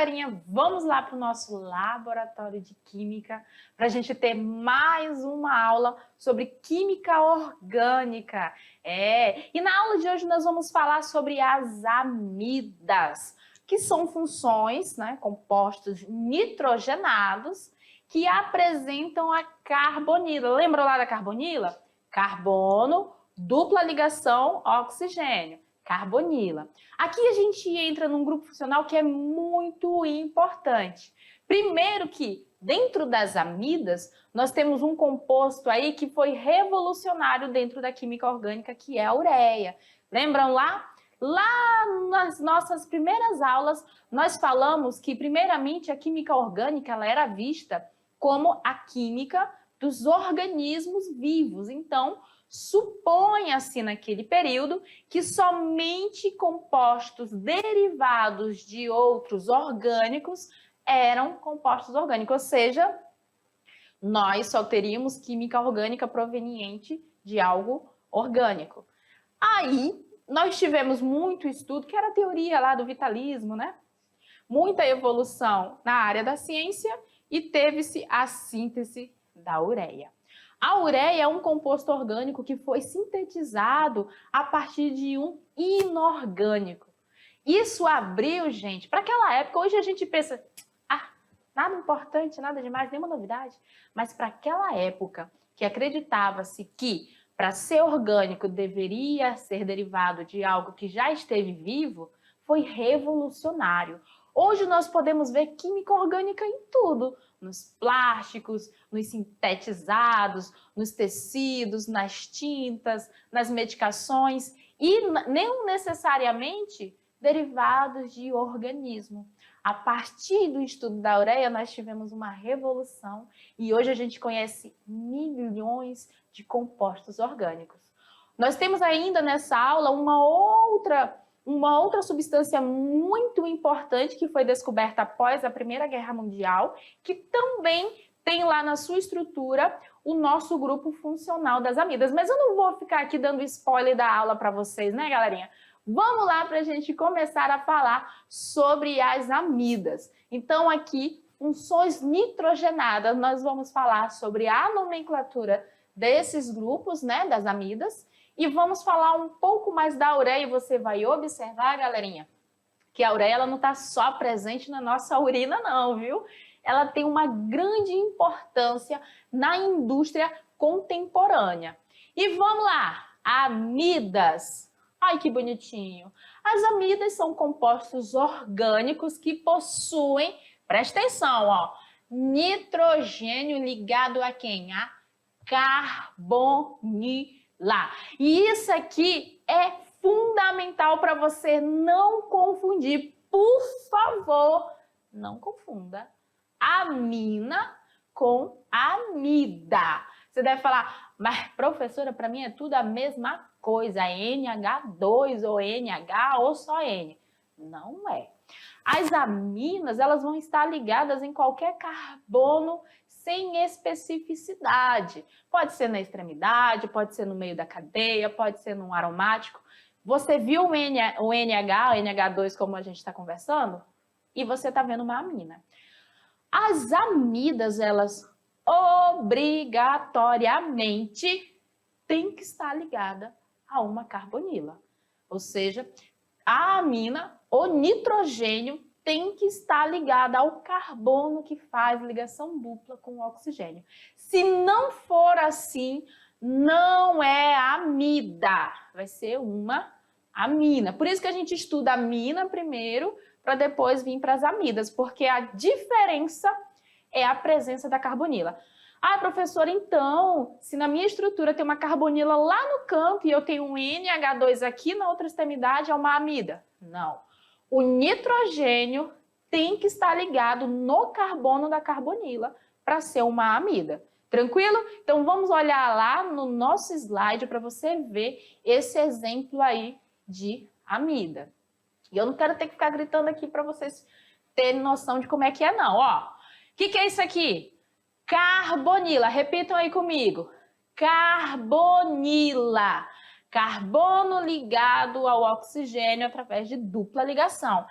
galerinha, vamos lá para o nosso laboratório de química para a gente ter mais uma aula sobre química orgânica. E na aula de hoje nós vamos falar sobre as amidas, que são funções, compostos nitrogenados que apresentam a carbonila. Lembra lá da carbonila? Carbono, dupla ligação, oxigênio. Carbonila. Aqui a gente entra num grupo funcional que é muito importante. Primeiro que, dentro das amidas, nós temos um composto aí que foi revolucionário dentro da química orgânica, que é a ureia. Lembram lá? Lá nas nossas primeiras aulas, nós falamos que, primeiramente, a química orgânica ela era vista como a química dos organismos vivos. Então, supõe-se naquele período que somente compostos derivados de outros orgânicos eram compostos orgânicos, ou seja, nós só teríamos química orgânica proveniente de algo orgânico. Aí, nós tivemos muito estudo, que era a teoria lá do vitalismo, Muita evolução na área da ciência e teve-se a síntese da ureia. A ureia é um composto orgânico que foi sintetizado a partir de um inorgânico. Isso abriu, gente, para aquela época. Hoje a gente pensa, nada importante, nada demais, nenhuma novidade. Mas para aquela época que acreditava-se que para ser orgânico deveria ser derivado de algo que já esteve vivo, foi revolucionário. Hoje nós podemos ver química orgânica em tudo, nos plásticos, nos sintetizados, nos tecidos, nas tintas, nas medicações e não necessariamente derivados de organismo. A partir do estudo da ureia, nós tivemos uma revolução e hoje a gente conhece milhões de compostos orgânicos. Nós temos ainda nessa aula uma outra substância muito importante que foi descoberta após a Primeira Guerra Mundial, que também tem lá na sua estrutura o nosso grupo funcional das amidas. Mas eu não vou ficar aqui dando spoiler da aula para vocês, galerinha? Vamos lá para a gente começar a falar sobre as amidas. Então aqui, funções nitrogenadas, nós vamos falar sobre a nomenclatura desses grupos, das amidas, e vamos falar um pouco mais da ureia e você vai observar, galerinha, que a ureia ela não está só presente na nossa urina não, viu? Ela tem uma grande importância na indústria contemporânea. E vamos lá, amidas. Ai, que bonitinho. As amidas são compostos orgânicos que possuem, presta atenção, nitrogênio ligado a quem? A carbonila. E isso aqui é fundamental para você não confundir. Por favor, não confunda amina com amida. Você deve falar, mas professora, para mim é tudo a mesma coisa, NH2 ou NH ou só N. Não é. As aminas, elas vão estar ligadas em qualquer carbono sem especificidade. Pode ser na extremidade, pode ser no meio da cadeia, pode ser num aromático. Você viu o NH, o NH2 como a gente está conversando? E você está vendo uma amina. As amidas, elas obrigatoriamente têm que estar ligadas a uma carbonila. Ou seja, a amina, o nitrogênio, tem que estar ligada ao carbono que faz ligação dupla com o oxigênio. Se não for assim, não é amida, vai ser uma amina. Por isso que a gente estuda a amina primeiro, para depois vir para as amidas, porque a diferença é a presença da carbonila. Ah, professora, então, se na minha estrutura tem uma carbonila lá no canto e eu tenho um NH2 aqui na outra extremidade, é uma amida? Não. O nitrogênio tem que estar ligado no carbono da carbonila para ser uma amida. Tranquilo? Então vamos olhar lá no nosso slide para você ver esse exemplo aí de amida. E eu não quero ter que ficar gritando aqui para vocês terem noção de como é que é não. O que é isso aqui? Carbonila. Repitam aí comigo. Carbonila. Carbono ligado ao oxigênio através de dupla ligação.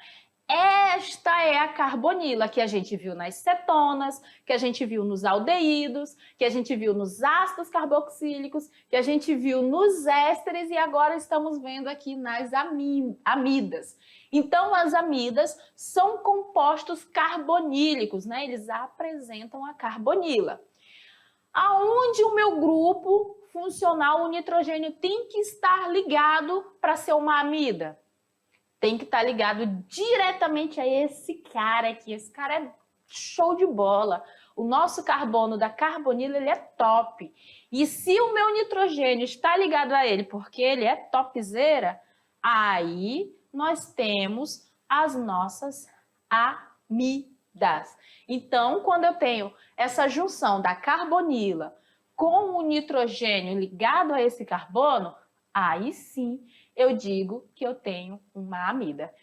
Esta é a carbonila que a gente viu nas cetonas, que a gente viu nos aldeídos, que a gente viu nos ácidos carboxílicos, que a gente viu nos ésteres e agora estamos vendo aqui nas amidas. Então, as amidas são compostos carbonílicos, né? Eles apresentam a carbonila. Aonde o meu grupo funcional, o nitrogênio, tem que estar ligado para ser uma amida? Tem que estar ligado diretamente a esse cara aqui. Esse cara é show de bola. O nosso carbono da carbonila, ele é top. E se o meu nitrogênio está ligado a ele, porque ele é topzera, aí nós temos as nossas amidas. Então, quando eu tenho essa junção da carbonila com o nitrogênio ligado a esse carbono, aí sim eu digo que eu tenho uma amida.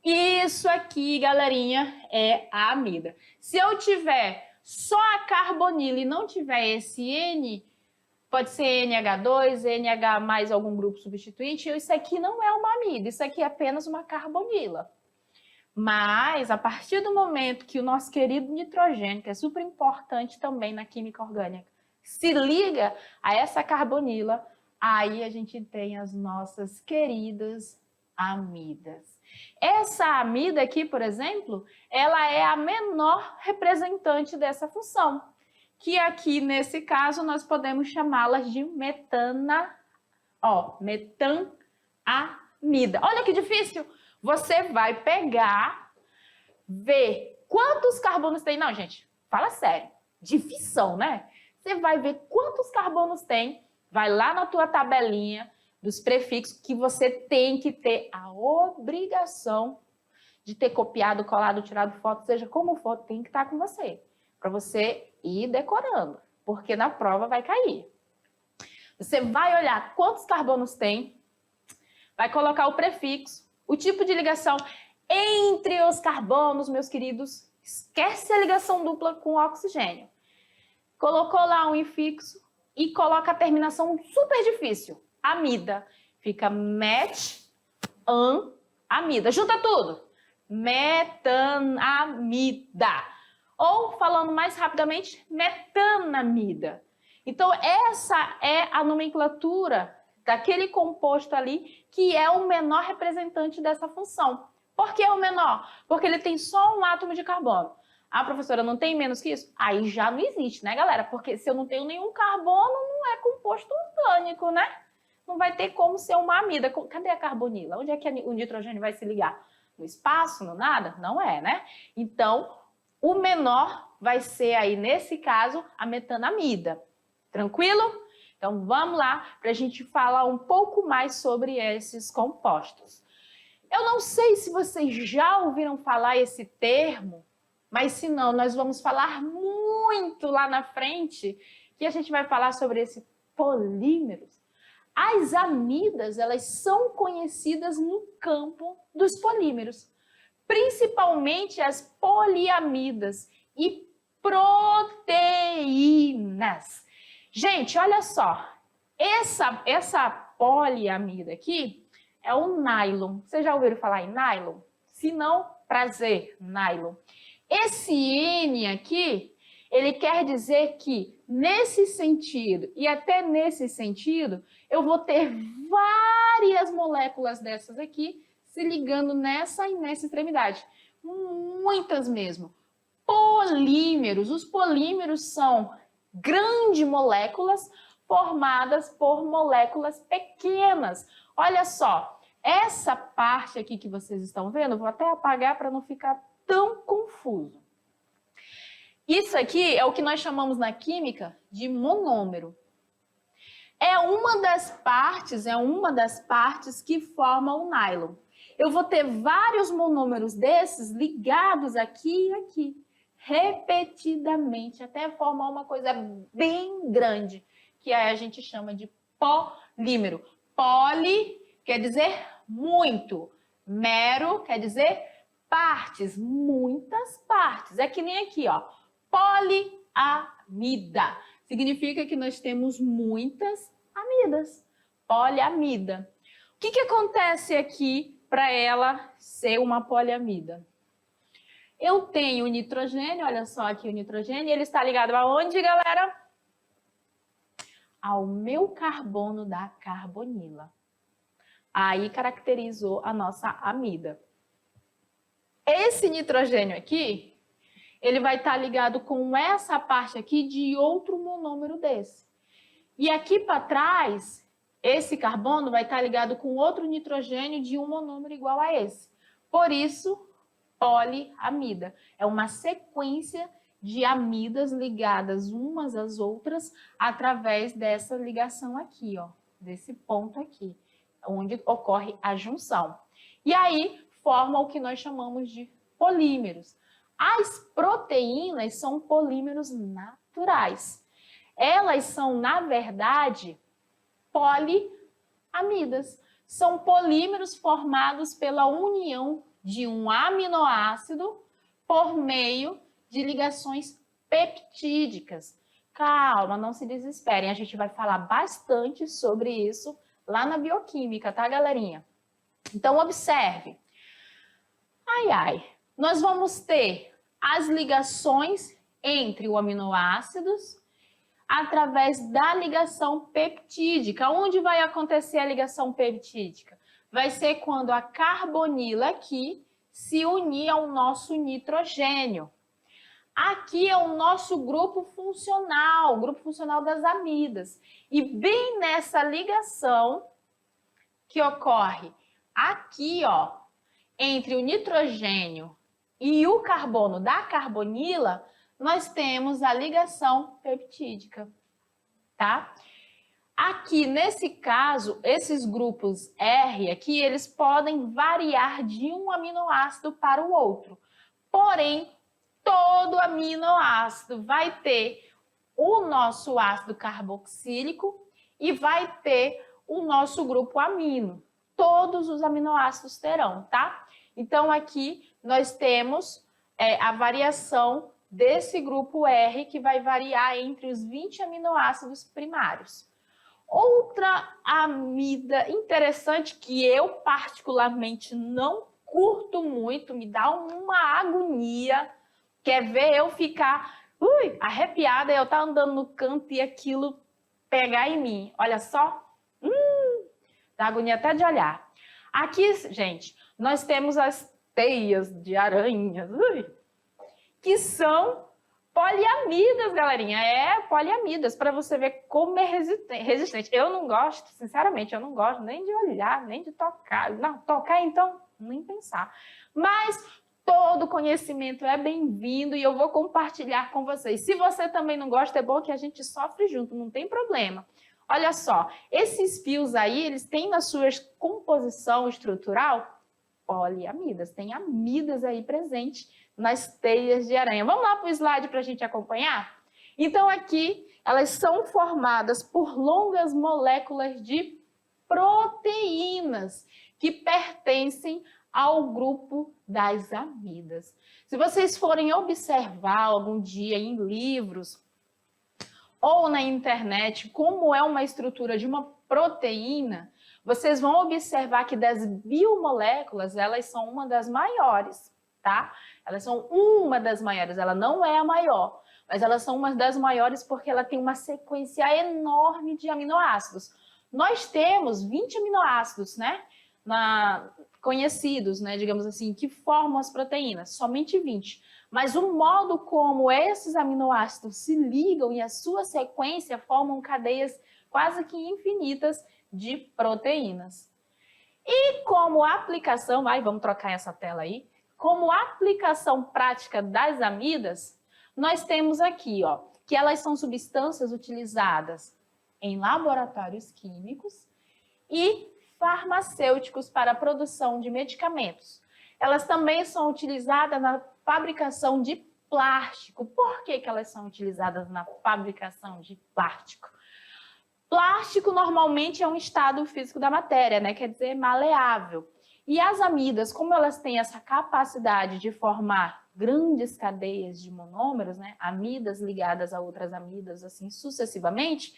Isso aqui, galerinha, é a amida. Se eu tiver só a carbonila e não tiver esse N, pode ser NH2, NH mais algum grupo substituinte, isso aqui não é uma amida, isso aqui é apenas uma carbonila. Mas, a partir do momento que o nosso querido nitrogênio, que é super importante também na química orgânica, se liga a essa carbonila, aí a gente tem as nossas queridas amidas. Essa amida aqui, por exemplo, ela é a menor representante dessa função, que aqui, nesse caso, nós podemos chamá-las de metanamida. Olha que difícil! Você vai pegar, ver quantos carbonos tem. Não, gente, fala sério. Difícil, né? Você vai ver quantos carbonos tem, vai lá na tua tabelinha dos prefixos que você tem que ter a obrigação de ter copiado, colado, tirado foto, seja como for, tem que estar com você, para você ir decorando, porque na prova vai cair. Você vai olhar quantos carbonos tem, vai colocar o prefixo, o tipo de ligação entre os carbonos, meus queridos, esquece a ligação dupla com o oxigênio. Colocou lá um infixo e coloca a terminação super difícil, amida. Fica amida. Junta tudo. Metanamida. Ou, falando mais rapidamente, metanamida. Então, essa é a nomenclatura daquele composto ali que é o menor representante dessa função. Por que é o menor? Porque ele tem só um átomo de carbono. Ah, professora, não tem menos que isso? Aí já não existe, né, galera? Porque se eu não tenho nenhum carbono, não é composto orgânico, né? Não vai ter como ser uma amida. Cadê a carbonila? Onde é que o nitrogênio vai se ligar? No espaço? No nada? Não é, né? Então, o menor vai ser aí, nesse caso, a metanamida. Tranquilo? Então, vamos lá para a gente falar um pouco mais sobre esses compostos. Eu não sei se vocês já ouviram falar esse termo, mas se não, nós vamos falar muito lá na frente, que a gente vai falar sobre esses polímeros. As amidas, elas são conhecidas no campo dos polímeros, principalmente as poliamidas e proteínas. Gente, olha só, essa poliamida aqui é o nylon. Vocês já ouviram falar em nylon? Se não, prazer, nylon. Esse N aqui, ele quer dizer que nesse sentido e até nesse sentido, eu vou ter várias moléculas dessas aqui se ligando nessa e nessa extremidade. Muitas mesmo. Polímeros. Os polímeros são grandes moléculas formadas por moléculas pequenas. Olha só, essa parte aqui que vocês estão vendo, vou até apagar para não ficar tão confuso. Isso aqui é o que nós chamamos na química de monômero. É uma das partes que formam o nylon. Eu vou ter vários monômeros desses ligados aqui e aqui, repetidamente, até formar uma coisa bem grande, que aí a gente chama de polímero. Poli quer dizer muito, mero quer dizer partes, muitas partes. É que nem aqui, ó, poliamida. Significa que nós temos muitas amidas, poliamida. O que acontece aqui para ela ser uma poliamida? Eu tenho o nitrogênio, olha só aqui o nitrogênio, ele está ligado aonde, galera? Ao meu carbono da carbonila. Aí caracterizou a nossa amida. Esse nitrogênio aqui, ele vai estar ligado com essa parte aqui de outro monômero desse. E aqui para trás, esse carbono vai estar ligado com outro nitrogênio de um monômero igual a esse. Por isso, poliamida. É uma sequência de amidas ligadas umas às outras através dessa ligação aqui, ó, desse ponto aqui, onde ocorre a junção. E aí, forma o que nós chamamos de polímeros. As proteínas são polímeros naturais. Elas são, na verdade, poliamidas. São polímeros formados pela união de um aminoácido por meio de ligações peptídicas. Calma, não se desesperem, a gente vai falar bastante sobre isso lá na bioquímica, tá, galerinha? Então, observe. Nós vamos ter as ligações entre os aminoácidos através da ligação peptídica. Onde vai acontecer a ligação peptídica? Vai ser quando a carbonila aqui se unir ao nosso nitrogênio. Aqui é o nosso grupo funcional das amidas. E bem nessa ligação que ocorre aqui, ó, entre o nitrogênio e o carbono da carbonila, nós temos a ligação peptídica, tá? Aqui, nesse caso, esses grupos R aqui, eles podem variar de um aminoácido para o outro. Porém, todo aminoácido vai ter o nosso ácido carboxílico e vai ter o nosso grupo amino. Todos os aminoácidos terão, tá? Então, aqui nós temos a variação desse grupo R, que vai variar entre os 20 aminoácidos primários. Outra amida interessante que eu particularmente não curto muito, me dá uma agonia, quer ver eu ficar arrepiada, eu estar andando no canto e aquilo pegar em mim. Olha só, dá agonia até de olhar. Aqui, gente, nós temos as teias de aranhas, que são poliamidas, galerinha. Poliamidas, para você ver como é resistente. Eu não gosto, sinceramente, eu não gosto nem de olhar, nem de tocar. Não, tocar então, nem pensar. Mas todo conhecimento é bem-vindo e eu vou compartilhar com vocês. Se você também não gosta, é bom que a gente sofre junto, não tem problema. Olha só, esses fios aí, eles têm na sua composição estrutural poliamidas, tem amidas aí presentes nas teias de aranha. Vamos lá para o slide para a gente acompanhar? Então aqui, elas são formadas por longas moléculas de proteínas que pertencem ao grupo das amidas. Se vocês forem observar algum dia em livros ou na internet como é uma estrutura de uma proteína, vocês vão observar que das biomoléculas, elas são uma das maiores, tá? Elas são uma das maiores, ela não é a maior, mas elas são uma das maiores porque ela tem uma sequência enorme de aminoácidos. Nós temos 20 aminoácidos, né? Conhecidos, né? Digamos assim, que formam as proteínas, somente 20. Mas o modo como esses aminoácidos se ligam e a sua sequência formam cadeias quase que infinitas de proteínas. E como aplicação, vamos trocar essa tela aí, como aplicação prática das amidas, nós temos aqui, ó, que elas são substâncias utilizadas em laboratórios químicos e farmacêuticos para a produção de medicamentos. Elas também são utilizadas na fabricação de plástico. Por que elas são utilizadas na fabricação de plástico? Plástico normalmente é um estado físico da matéria, né? Quer dizer, maleável. E as amidas, como elas têm essa capacidade de formar grandes cadeias de monômeros, né? Amidas ligadas a outras amidas, assim sucessivamente,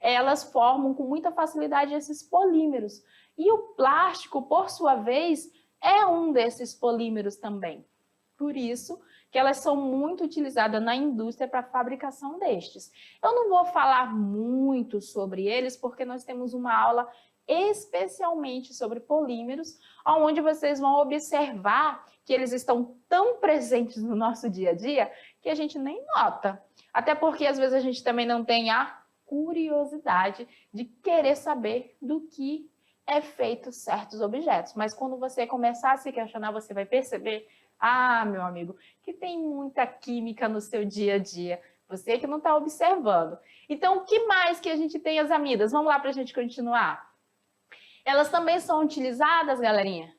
elas formam com muita facilidade esses polímeros. E o plástico, por sua vez, é um desses polímeros também. Por isso que elas são muito utilizadas na indústria para a fabricação destes. Eu não vou falar muito sobre eles, porque nós temos uma aula especialmente sobre polímeros, onde vocês vão observar que eles estão tão presentes no nosso dia a dia que a gente nem nota. Até porque às vezes a gente também não tem a curiosidade de querer saber do que é feito certos objetos. Mas quando você começar a se questionar, você vai perceber, meu amigo, que tem muita química no seu dia a dia. Você que não está observando. Então, o que mais que a gente tem as amidas? Vamos lá para a gente continuar. Elas também são utilizadas, galerinha,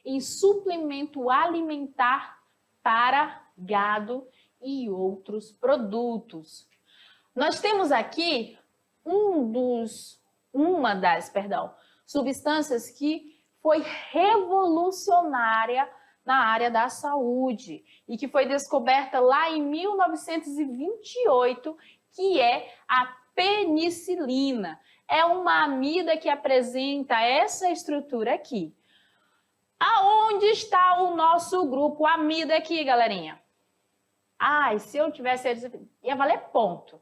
em suplemento alimentar para gado e outros produtos. Nós temos aqui uma das substâncias que foi revolucionária na área da saúde e que foi descoberta lá em 1928, que é a penicilina. É uma amida que apresenta essa estrutura aqui. Aonde está o nosso grupo amida aqui, galerinha? Se eu tivesse... ia valer ponto.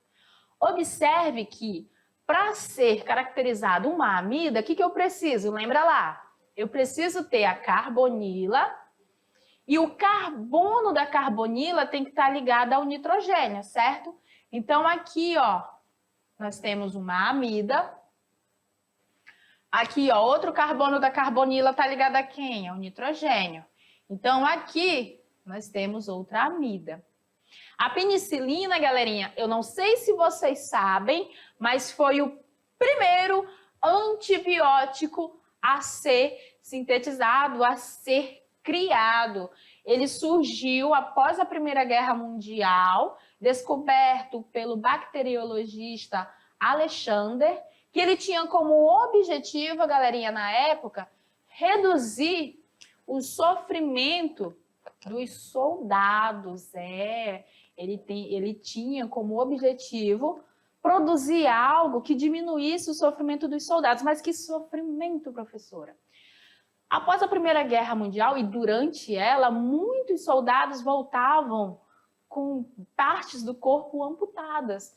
Observe que, para ser caracterizado uma amida, o que eu preciso? Lembra lá? Eu preciso ter a carbonila e o carbono da carbonila tem que estar ligado ao nitrogênio, certo? Então, aqui, nós temos uma amida. Aqui, outro carbono da carbonila está ligado a quem? Ao nitrogênio. Então, aqui, nós temos outra amida. A penicilina, galerinha, eu não sei se vocês sabem, mas foi o primeiro antibiótico a ser sintetizado, a ser criado. Ele surgiu após a Primeira Guerra Mundial, descoberto pelo bacteriologista Alexander, que ele tinha como objetivo, galerinha, na época, reduzir o sofrimento dos soldados. Ele tinha como objetivo produzir algo que diminuísse o sofrimento dos soldados. Mas que sofrimento, professora? Após a Primeira Guerra Mundial e durante ela, muitos soldados voltavam com partes do corpo amputadas,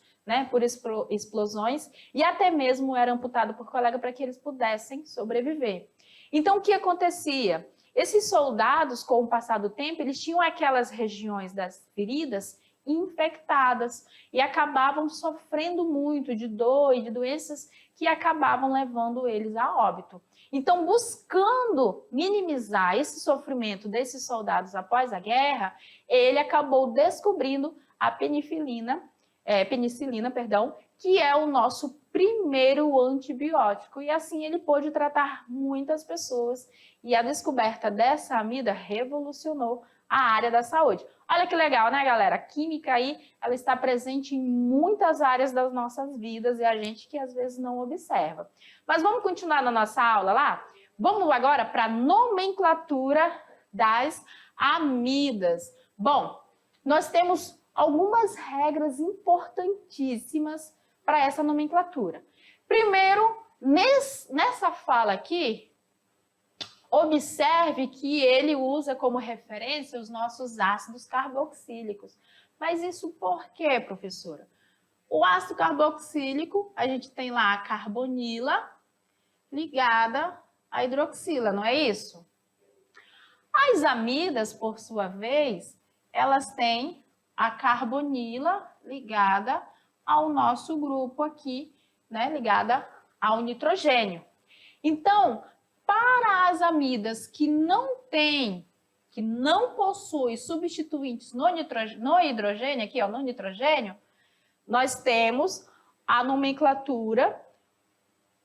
por explosões, e até mesmo era amputado por colega para que eles pudessem sobreviver. Então, o que acontecia? Esses soldados, com o passar do tempo, eles tinham aquelas regiões das feridas infectadas e acabavam sofrendo muito de dor e de doenças que acabavam levando eles a óbito. Então, buscando minimizar esse sofrimento desses soldados após a guerra, ele acabou descobrindo a penicilina, que é o nosso primeiro antibiótico. E assim ele pôde tratar muitas pessoas. E a descoberta dessa amida revolucionou a área da saúde. Olha que legal, né, galera? A química aí, ela está presente em muitas áreas das nossas vidas e a gente que às vezes não observa. Mas vamos continuar na nossa aula lá? Vamos agora para a nomenclatura das amidas. Bom, nós temos algumas regras importantíssimas para essa nomenclatura. Primeiro, nessa fala aqui, observe que ele usa como referência os nossos ácidos carboxílicos. Mas isso por quê, professora? O ácido carboxílico, a gente tem lá a carbonila ligada à hidroxila, não é isso? As amidas, por sua vez, elas têm a carbonila ligada ao nosso grupo aqui, ligada ao nitrogênio. Então, para as amidas que não possuem substituintes no hidrogênio, aqui, no nitrogênio, nós temos a nomenclatura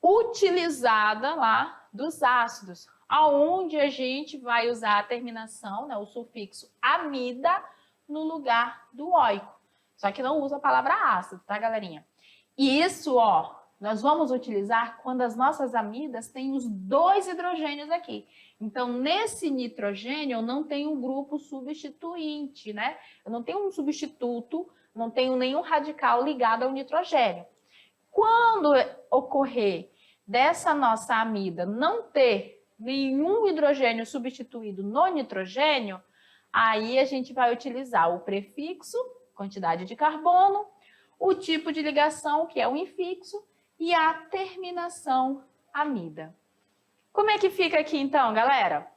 utilizada lá dos ácidos, aonde a gente vai usar a terminação, o sufixo amida, no lugar do óico. Só que não usa a palavra ácido, tá, galerinha? E isso, nós vamos utilizar quando as nossas amidas têm os dois hidrogênios aqui. Então, nesse nitrogênio, eu não tenho um grupo substituinte, Eu não tenho um substituto, não tenho nenhum radical ligado ao nitrogênio. Quando ocorrer dessa nossa amida não ter nenhum hidrogênio substituído no nitrogênio, Aí a gente vai utilizar o prefixo, quantidade de carbono, o tipo de ligação, que é o infixo, e a terminação amida. Como é que fica aqui então, galera?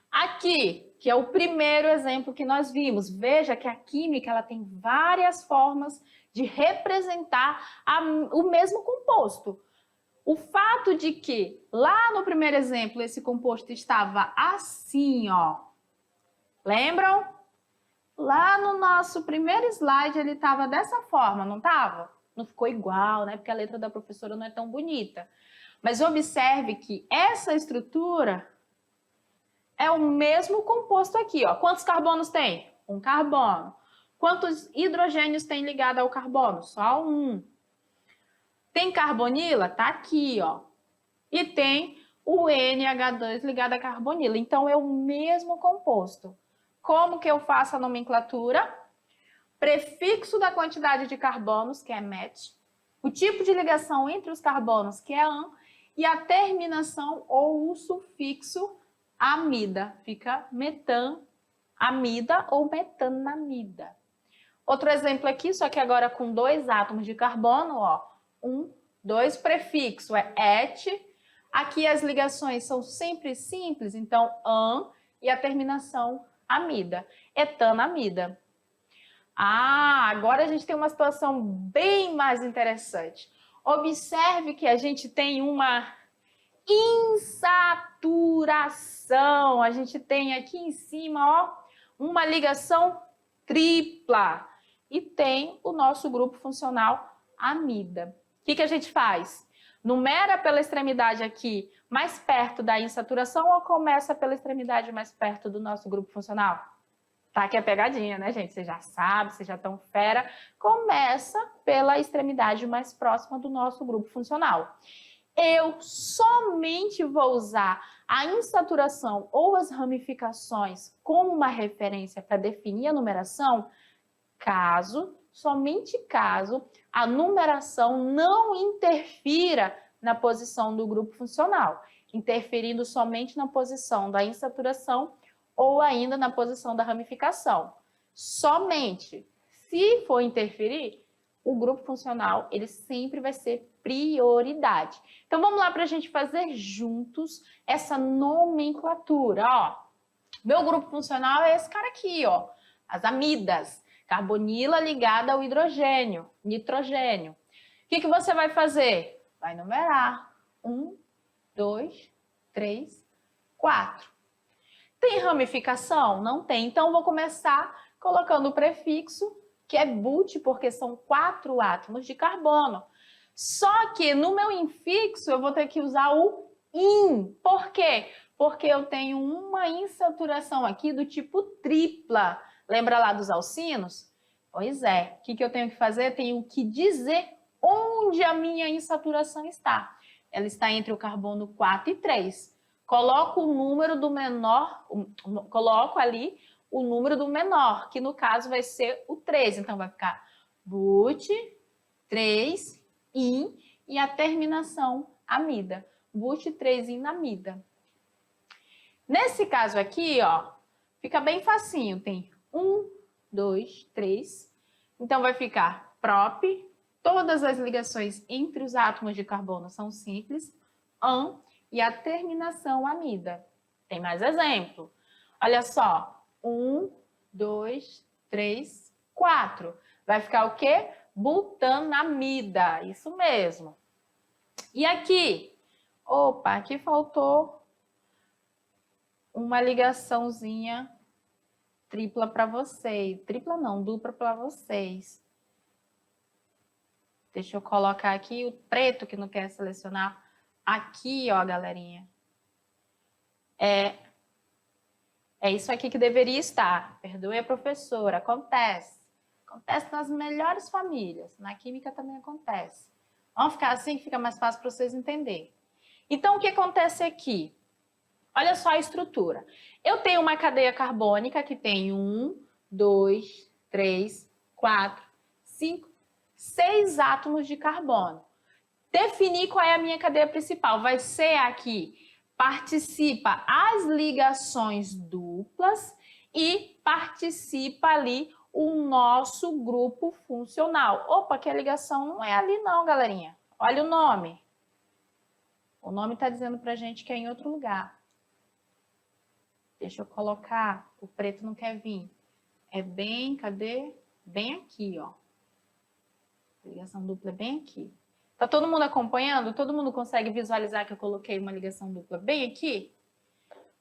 Aqui, que é o primeiro exemplo que nós vimos, veja que a química ela tem várias formas de representar o mesmo composto. O fato de que lá no primeiro exemplo esse composto estava assim, ó. Lembram? Lá no nosso primeiro slide ele estava dessa forma, não estava? Não ficou igual, né? Porque a letra da professora não é tão bonita. Mas observe que essa estrutura é o mesmo composto aqui, ó. Quantos carbonos tem? Um carbono. Quantos hidrogênios tem ligado ao carbono? Só um. Tem carbonila? Tá aqui, ó. E tem o NH2 ligado à carbonila. Então, é o mesmo composto. Como que eu faço a nomenclatura? Prefixo da quantidade de carbonos, que é met. O tipo de ligação entre os carbonos, que é an. E a terminação ou o sufixo amida. Fica metanamida ou metanamida. Outro exemplo aqui, só que agora com 2 átomos de carbono, ó. 1, 2, prefixo é et. Aqui as ligações são sempre simples, então an e a terminação amida. Etanamida. Agora a gente tem uma situação bem mais interessante. Observe que a gente tem uma insaturação. A gente tem aqui em cima, ó, uma ligação tripla. E tem o nosso grupo funcional amida. O que a gente faz? Numera pela extremidade aqui mais perto da insaturação ou começa pela extremidade mais perto do nosso grupo funcional? Tá aqui a pegadinha, né, gente? Você já sabe, vocês já estão fera. Começa pela extremidade mais próxima do nosso grupo funcional. Eu somente vou usar a insaturação ou as ramificações como uma referência para definir a numeração somente caso a numeração não interfira na posição do grupo funcional, interferindo somente na posição da insaturação ou ainda na posição da ramificação. Somente. Se for interferir, o grupo funcional ele sempre vai ser prioridade. Então vamos lá para a gente fazer juntos essa nomenclatura. Ó, meu grupo funcional é esse cara aqui, ó, as amidas. Carbonila ligada ao hidrogênio, nitrogênio. O que você vai fazer? Vai numerar. 1, 2, 3, 4. Tem ramificação? Não tem. Então, vou começar colocando o prefixo, que é but, porque são 4 átomos de carbono. Só que no meu infixo, eu vou ter que usar o in. Por quê? Porque eu tenho uma insaturação aqui do tipo tripla. Lembra lá dos alcinos? Pois é. O que eu tenho que fazer? Eu tenho que dizer onde a minha insaturação está. Ela está entre o carbono 4 e 3. Coloco o número do menor, coloco ali o número do menor, que no caso vai ser o 3. Então, vai ficar but, 3, in e a terminação amida. But, 3, in, amida. Nesse caso aqui, ó, fica bem facinho. Tem 1, 2, 3. Então, vai ficar prop. Todas as ligações entre os átomos de carbono são simples. An e a terminação amida. Tem mais exemplo. Olha só. 1, 2, 3, 4. Vai ficar o quê? Butanamida. Isso mesmo. E aqui? Opa, aqui faltou uma ligaçãozinha tripla para vocês. Tripla não, dupla para vocês. Deixa eu colocar aqui o preto que não quer selecionar. Aqui, ó, galerinha. É isso aqui que deveria estar. Perdoe a professora, acontece. Acontece nas melhores famílias. Na química também acontece. Vamos ficar assim que fica mais fácil para vocês entenderem. Então, o que acontece aqui? Olha só a estrutura. Eu tenho uma cadeia carbônica que tem 1, 2, 3, 4, 5, 6 átomos de carbono. Definir qual é a minha cadeia principal. Vai ser aqui, participa as ligações duplas e participa ali o nosso grupo funcional. Opa, que a ligação não é ali não, galerinha. Olha o nome. O nome está dizendo para a gente que é em outro lugar. Deixa eu colocar. O preto não quer vir. É bem, cadê? Bem aqui, ó. Ligação dupla é bem aqui. Tá todo mundo acompanhando? Todo mundo consegue visualizar que eu coloquei uma ligação dupla bem aqui?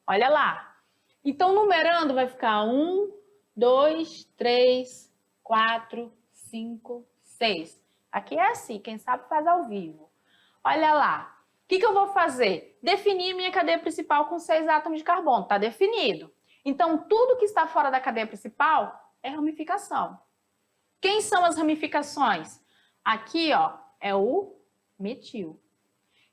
Olha lá. Então, numerando vai ficar 1, 2, 3, 4, 5, 6. Aqui é assim, quem sabe faz ao vivo. Olha lá. O que eu vou fazer? Definir minha cadeia principal com 6 átomos de carbono. Tá definido. Então, tudo que está fora da cadeia principal é ramificação. Quem são as ramificações? Aqui, ó, é o metil.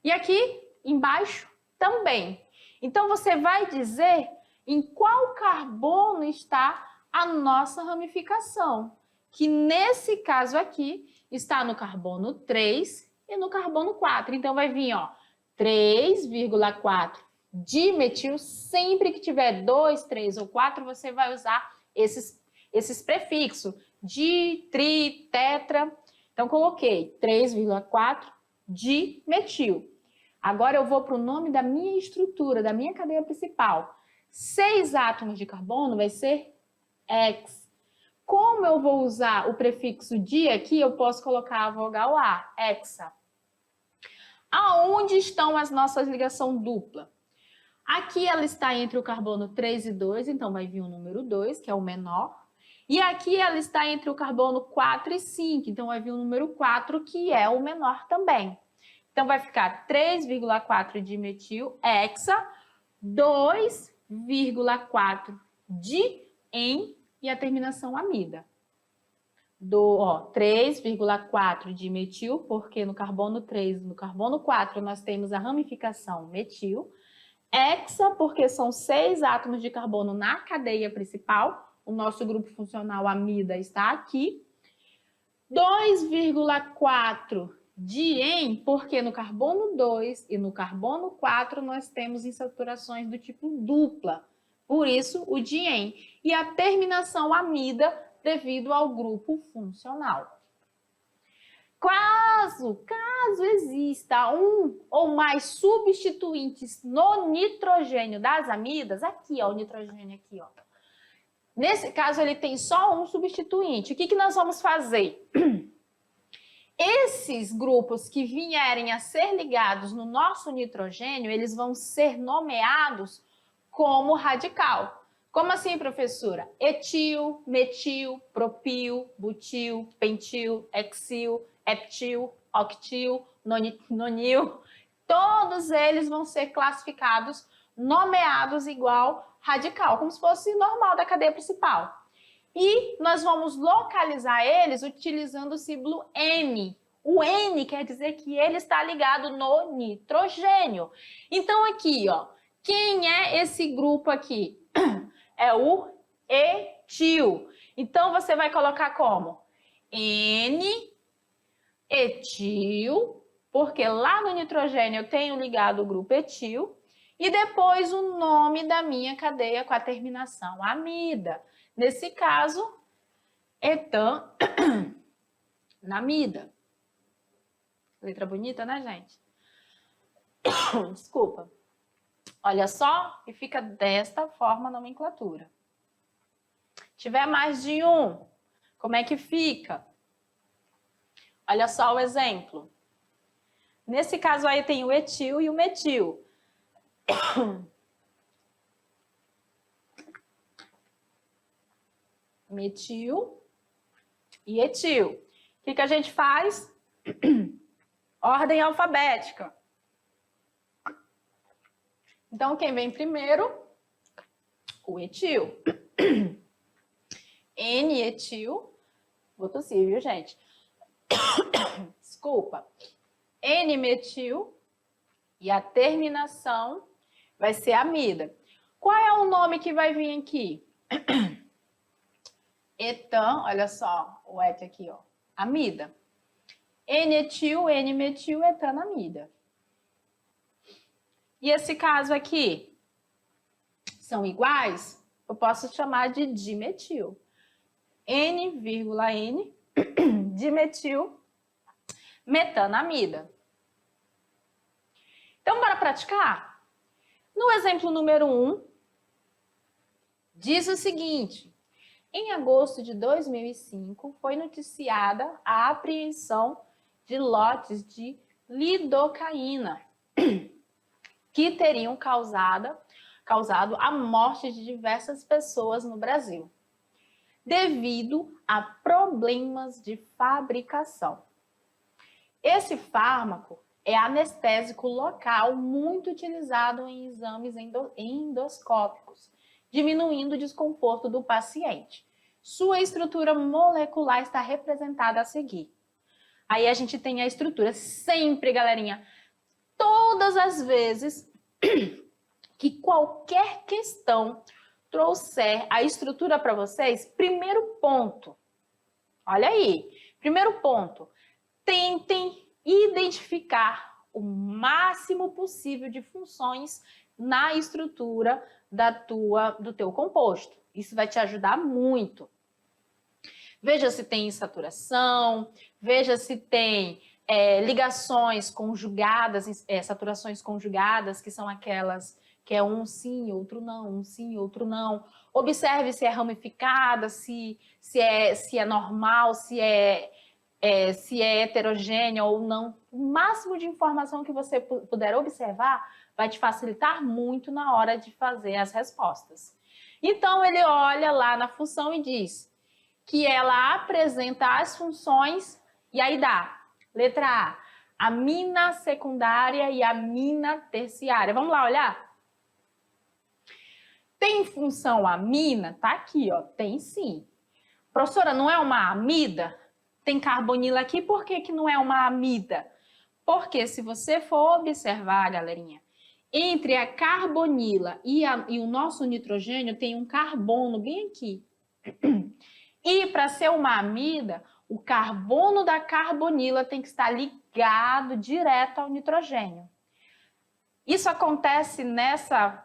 E aqui embaixo também. Então, você vai dizer em qual carbono está a nossa ramificação. Que nesse caso aqui está no carbono 3 e no carbono 4. Então, vai vir, ó, 3,4 dimetil. Sempre que tiver 2, 3 ou 4, você vai usar esses prefixos. Di, tri, tetra. Então, coloquei 3,4 dimetil. Agora eu vou para o nome da minha estrutura, da minha cadeia principal. 6 átomos de carbono vai ser X. Como eu vou usar o prefixo di aqui, eu posso colocar a vogal A, hexa. Aonde estão as nossas ligações dupla? Aqui ela está entre o carbono 3 e 2, então vai vir o número 2, que é o menor. E aqui ela está entre o carbono 4 e 5, então vai vir o número 4, que é o menor também. Então vai ficar 3,4 dimetil hexa, 2,4 dien e a terminação amida. 3,4 dimetil, porque no carbono 3 e no carbono 4 nós temos a ramificação metil. Hexa, porque são 6 átomos de carbono na cadeia principal. O nosso grupo funcional amida está aqui. 2,4 dien, porque no carbono 2 e no carbono 4 nós temos insaturações do tipo dupla. Por isso, o dien. E a terminação amida devido ao grupo funcional. Caso exista um ou mais substituintes no nitrogênio das amidas, aqui, ó, o nitrogênio aqui, ó. Nesse caso, ele tem só um substituinte. O que nós vamos fazer? Esses grupos que vierem a ser ligados no nosso nitrogênio, eles vão ser nomeados como radical. Como assim, professora? Etil, metil, propil, butil, pentil, hexil, heptil, octil, nonil. Todos eles vão ser classificados, nomeados igual radical, como se fosse normal da cadeia principal. E nós vamos localizar eles utilizando o símbolo N. O N quer dizer que ele está ligado no nitrogênio. Então aqui, ó, quem é esse grupo aqui? É o etil. Então você vai colocar como? N, etil, porque lá no nitrogênio eu tenho ligado o grupo etil. E depois o nome da minha cadeia com a terminação amida. Nesse caso, etanamida. Letra bonita, né, gente? Desculpa. Olha só, e fica desta forma a nomenclatura. Tiver mais de um, como é que fica? Olha só o exemplo. Nesse caso aí tem o etil e o metil. Metil e etil. O que a gente faz? Ordem alfabética. Então, quem vem primeiro? O etil. N-etil. Vou tossir, viu, gente? Desculpa. N-metil. E a terminação vai ser amida. Qual é o nome que vai vir aqui? Etan, olha só, o et aqui, ó. Amida. N-etil, N-metil, etanamida. E esse caso aqui? São iguais? eu posso chamar de dimetil. N,N, dimetil metanamida. Então, bora praticar? No exemplo número 1, diz o seguinte: em agosto de 2005, foi noticiada a apreensão de lotes de lidocaína que teriam causado a morte de diversas pessoas no Brasil, devido a problemas de fabricação. Esse fármaco é anestésico local muito utilizado em exames endoscópicos, diminuindo o desconforto do paciente. Sua estrutura molecular está representada a seguir. Aí a gente tem a estrutura. Sempre, galerinha, todas as vezes que qualquer questão trouxer a estrutura para vocês, primeiro ponto, olha aí, primeiro ponto, tentem identificar o máximo possível de funções na estrutura do teu composto. Isso vai te ajudar muito. Veja se tem insaturação, veja se tem ligações conjugadas, saturações conjugadas, que são aquelas que é um sim, outro não, um sim, outro não. Observe se é ramificada, se é normal, se é heterogênea ou não. O máximo de informação que você puder observar vai te facilitar muito na hora de fazer as respostas. Então, ele olha lá na função e diz que ela apresenta as funções, e aí dá, letra A, amina secundária e amina terciária. Vamos lá olhar? Tem função amina? Tá aqui, ó, tem sim. Professora, não é uma amida? Tem carbonila aqui, por que que não é uma amida? Porque se você for observar, galerinha, entre a carbonila e o nosso nitrogênio tem um carbono bem aqui. E para ser uma amida, o carbono da carbonila tem que estar ligado direto ao nitrogênio. Isso acontece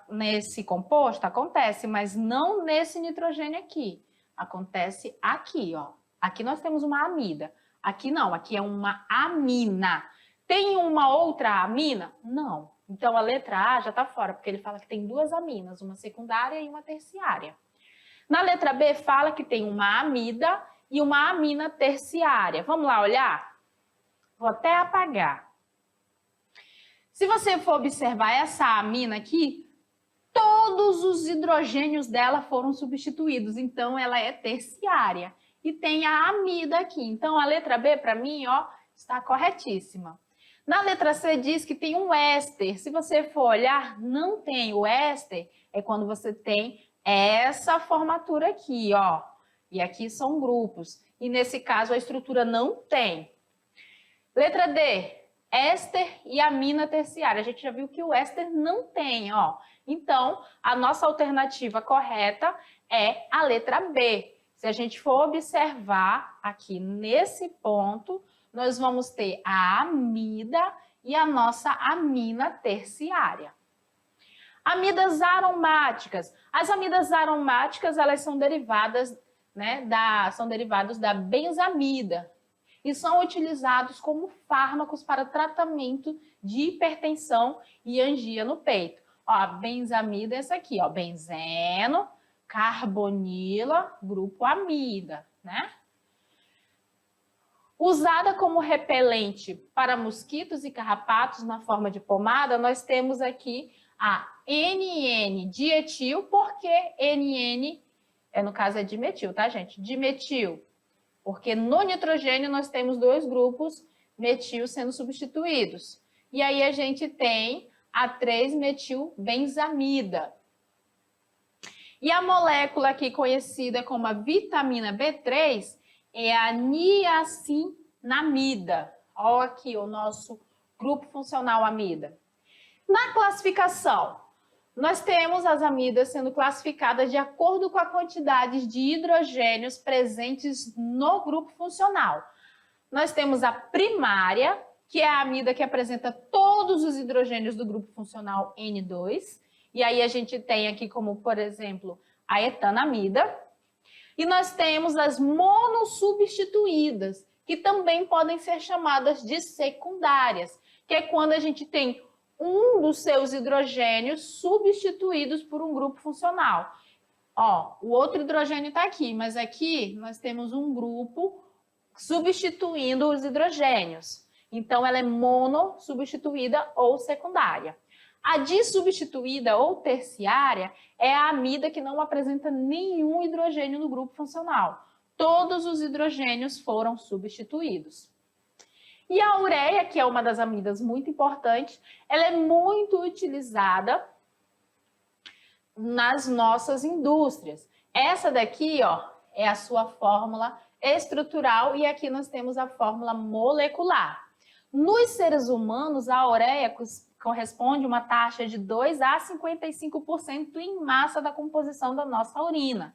nesse composto? Acontece, mas não nesse nitrogênio aqui. Acontece aqui, ó. Aqui nós temos uma amida. Aqui não, aqui é uma amina. Tem uma outra amina? Não. Então a letra A já está fora, porque ele fala que tem duas aminas, uma secundária e uma terciária. Na letra B fala que tem uma amida e uma amina terciária. Vamos lá olhar? Vou até apagar. Se você for observar essa amina aqui, todos os hidrogênios dela foram substituídos, então ela é terciária. E tem a amida aqui. Então a letra B, para mim, ó, está corretíssima. Na letra C diz que tem um éster. Se você for olhar, não tem. O éster é quando você tem essa formatura aqui, ó. E aqui são grupos. E nesse caso a estrutura não tem. Letra D, éster e amina terciária. A gente já viu que o éster não tem, ó. Então, a nossa alternativa correta é a letra B. Se a gente for observar aqui nesse ponto, nós vamos ter a amida e a nossa amina terciária. Amidas aromáticas. As amidas aromáticas, elas são derivadas, né, são derivados da benzamida e são utilizados como fármacos para tratamento de hipertensão e angia no peito. Ó, a benzamida é essa aqui, ó, benzeno, carbonila, grupo amida, né? Usada como repelente para mosquitos e carrapatos na forma de pomada, nós temos aqui a NN-dietil, porque NN, no caso é dimetil, tá, gente? Dimetil, porque no nitrogênio nós temos dois grupos metil sendo substituídos. E aí a gente tem a 3-metilbenzamida. E a molécula aqui conhecida como a vitamina B3 é a niacinamida. Olha aqui o nosso grupo funcional amida. Na classificação, nós temos as amidas sendo classificadas de acordo com a quantidade de hidrogênios presentes no grupo funcional. Nós temos a primária, que é a amida que apresenta todos os hidrogênios do grupo funcional N2. E aí a gente tem aqui como, por exemplo, a etanamida. E nós temos as monossubstituídas, que também podem ser chamadas de secundárias, que é quando a gente tem um dos seus hidrogênios substituídos por um grupo funcional. Ó, o outro hidrogênio está aqui, mas aqui nós temos um grupo substituindo os hidrogênios. Então, ela é monossubstituída ou secundária. A dissubstituída ou terciária é a amida que não apresenta nenhum hidrogênio no grupo funcional. Todos os hidrogênios foram substituídos. E a ureia, que é uma das amidas muito importantes, ela é muito utilizada nas nossas indústrias. Essa daqui, ó, é a sua fórmula estrutural e aqui nós temos a fórmula molecular. Nos seres humanos, a ureia corresponde a uma taxa de 2 a 55% em massa da composição da nossa urina.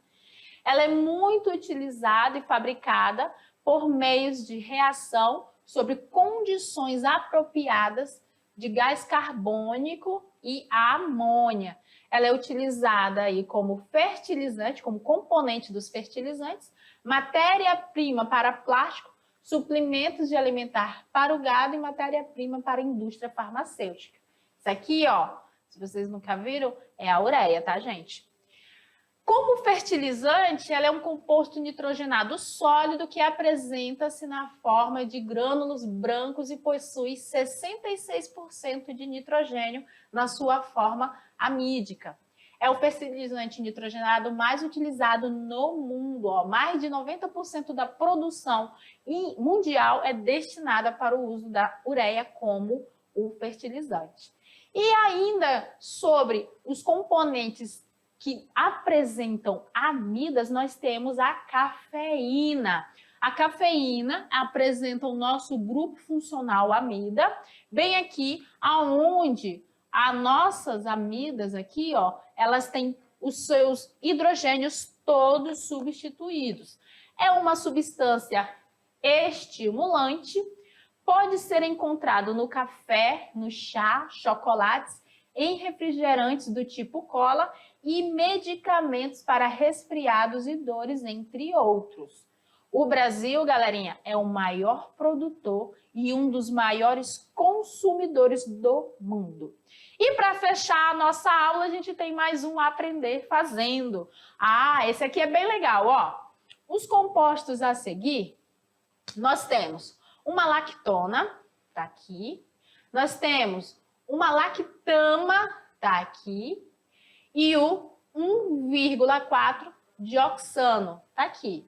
Ela é muito utilizada e fabricada por meios de reação sobre condições apropriadas de gás carbônico e amônia. Ela é utilizada aí como fertilizante, como componente dos fertilizantes, matéria-prima para plástico, suplementos de alimentar para o gado e matéria-prima para a indústria farmacêutica. Isso aqui, ó, se vocês nunca viram, é a ureia, tá, gente? Como fertilizante, ela é um composto nitrogenado sólido que apresenta-se na forma de grânulos brancos e possui 66% de nitrogênio na sua forma amídica. É o fertilizante nitrogenado mais utilizado no mundo. Ó. Mais de 90% da produção mundial é destinada para o uso da ureia como o fertilizante. E ainda sobre os componentes que apresentam amidas, nós temos a cafeína. A cafeína apresenta o nosso grupo funcional amida, bem aqui aonde as nossas amidas aqui, ó, elas têm os seus hidrogênios todos substituídos. É uma substância estimulante, pode ser encontrado no café, no chá, chocolates, em refrigerantes do tipo cola e medicamentos para resfriados e dores, entre outros. O Brasil, galerinha, é o maior produtor e um dos maiores consumidores do mundo. E para fechar a nossa aula, a gente tem mais um Aprender Fazendo. Ah, esse aqui é bem legal, ó. Os compostos a seguir, nós temos uma lactona, tá aqui. Nós temos uma lactama, tá aqui. E o 1,4 dioxano, tá aqui.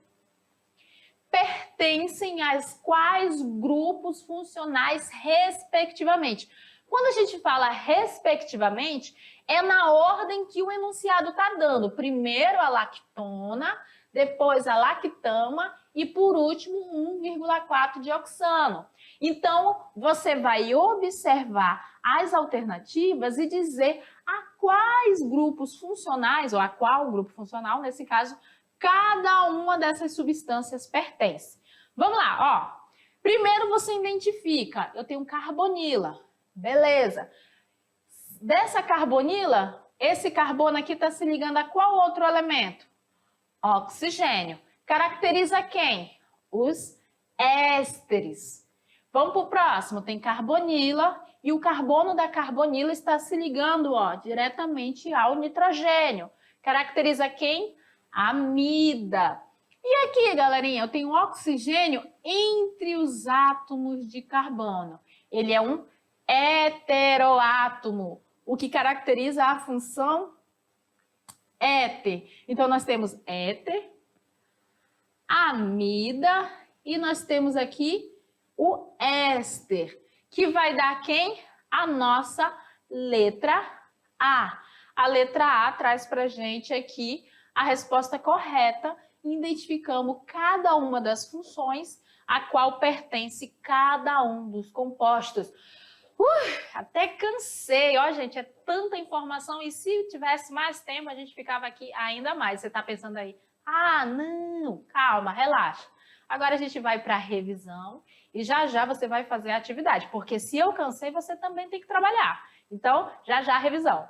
Pertencem a quais grupos funcionais, respectivamente? Quando a gente fala respectivamente, é na ordem que o enunciado está dando. Primeiro a lactona, depois a lactama e, por último, 1,4 dioxano. Então, você vai observar as alternativas e dizer a quais grupos funcionais, ou a qual grupo funcional, nesse caso, cada uma dessas substâncias pertence. Vamos lá, ó. Primeiro você identifica, eu tenho carbonila, beleza. Dessa carbonila, esse carbono aqui está se ligando a qual outro elemento? Oxigênio. Caracteriza quem? Os ésteres. Vamos para o próximo, tem carbonila e o carbono da carbonila está se ligando, ó, diretamente ao nitrogênio. Caracteriza quem? Amida. E aqui, galerinha, eu tenho oxigênio entre os átomos de carbono. Ele é um heteroátomo, o que caracteriza a função éter. Então, nós temos éter, amida e nós temos aqui o éster, que vai dar quem? A nossa letra A. A letra A traz para a gente aqui a resposta correta e identificamos cada uma das funções a qual pertence cada um dos compostos. Até cansei, ó gente, é tanta informação e se tivesse mais tempo a gente ficava aqui ainda mais. Você está pensando aí, ah não, calma, relaxa. Agora a gente vai para a revisão e já já você vai fazer a atividade, porque se eu cansei você também tem que trabalhar. Então já já a revisão.